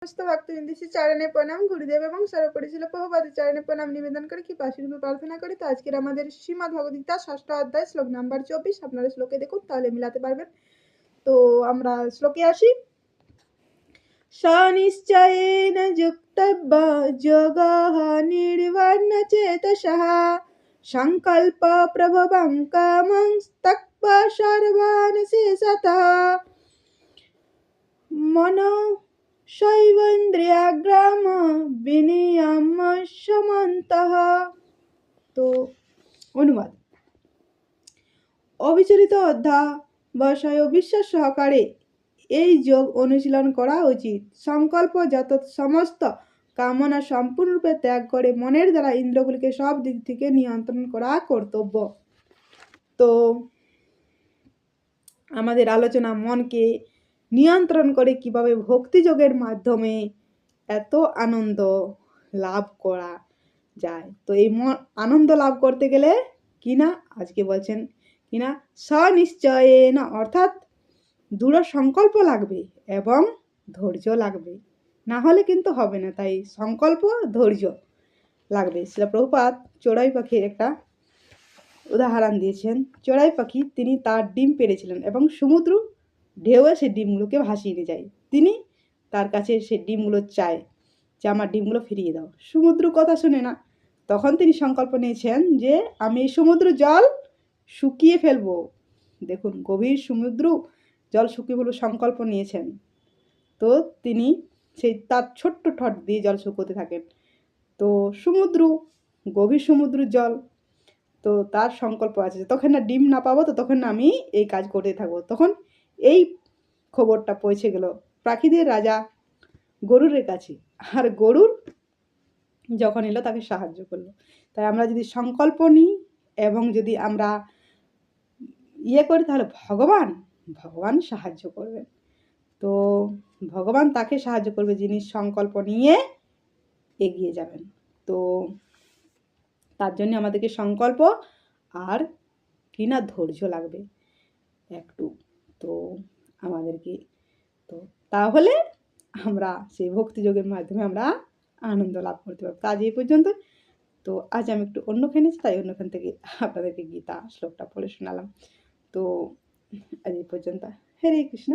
সমস্ত ভক্তবৃন্দ চরণে প্রণাম, গুরুদেব এবং সর্বোপরি ছিল প্রভুপাদের চরণে প্রণাম নিবেদন করে কি পাশে প্রার্থনা করি। তো আজকের আমাদের শ্রীমদ্ ভগবদ্গীতা 6ষ্ঠ অধ্যায় শ্লোক নাম্বার 24। আপনারা শ্লোকে দেখুন, তাহলে মিলাতে পারবেন। তো আমরা শ্লোকে আসি। সনিশ্চয়েন যুক্তব্য যোগঃ নির্বাণ চেতসঃ সংকল্প প্রভবং কামং ত্যক্ত্বা সর্বান শেষতঃ মনো শৈবেন্দ্রিয়াগ্রাম বিনিয়ম্য সমন্তঃ। তো অনুবাদ: অবিচলিত অধ্যাবসায় ও বিশ্বাস সহকারে এই যোগ অনুশীলন করা উচিত। সংকল্প যত সমস্ত কামনা সম্পূর্ণরূপে ত্যাগ করে মনের দ্বারা ইন্দ্রগুলিকে সব দিক থেকে নিয়ন্ত্রণ করা কর্তব্য। তো আমাদের আলোচনা মনকে নিয়ন্ত্রণ করে কিভাবে ভক্তিযোগের মাধ্যমে এত আনন্দ লাভ করা যায়। তো এই আনন্দ লাভ করতে গেলে কিনা আজকে বলছেন কিনা সনিশ্চয়েন, অর্থাৎ দৃঢ় সংকল্প লাগবে এবং ধৈর্য লাগবে, না হলে কিন্তু হবে না। তাই সংকল্প ধৈর্য লাগবে। শিলা প্রভুপাদ চড়াই পাখির একটা উদাহরণ দিয়েছেন। চড়াই পাখি তিনি তার ডিম পেড়েছিলেন এবং সমুদ্র ঢেউয়ে সেই ডিমগুলোকে ভাসিয়ে নিয়ে যায়। তিনি তার কাছে সেই ডিমগুলো চায় যে আমার ডিমগুলো ফিরিয়ে দাও। সমুদ্র কথা শুনে না। তখন তিনি সংকল্প নিয়েছেন যে আমি এই সমুদ্র জল শুকিয়ে ফেলবো। দেখুন, গভীর সমুদ্র জল শুকিয়ে ফেলবো সংকল্প নিয়েছেন। তো তিনি সেই তার ছোট্ট ঠট দিয়ে জল শুকোতে থাকেন। তো সমুদ্র, গভীর সমুদ্র জল, তো তার সংকল্প আছে তখন না ডিম না পাবো, তো তখন আমি এই কাজ করতে থাকবো। তখন এই খবরটা পৌঁছে গেল পাখিদের রাজা গরুরের কাছে, আর গরুর যখন এলো তাকে সাহায্য করলো। তাই আমরা যদি সংকল্প নিই এবং যদি আমরা করি, তাহলে ভগবান সাহায্য করবেন। তো ভগবান তাকে সাহায্য করবে যিনি সংকল্প নিয়ে এগিয়ে যাবেন। তো তার জন্য আমাদেরকে সংকল্প আর কিনা ধৈর্য লাগবে একটু। তো আমাদেরকে তো তাহলে আমরা সেই ভক্তিযোগের মাধ্যমে আমরা আনন্দ লাভ করতে পারবো। আজ এই পর্যন্ত। তো আজ আমি একটু অন্যখানে আছি, তাই অন্যখান থেকে আপনাদেরকে গীতা শ্লোকটা পড়ে শোনালাম। তো আজ এই পর্যন্ত। হরে কৃষ্ণ।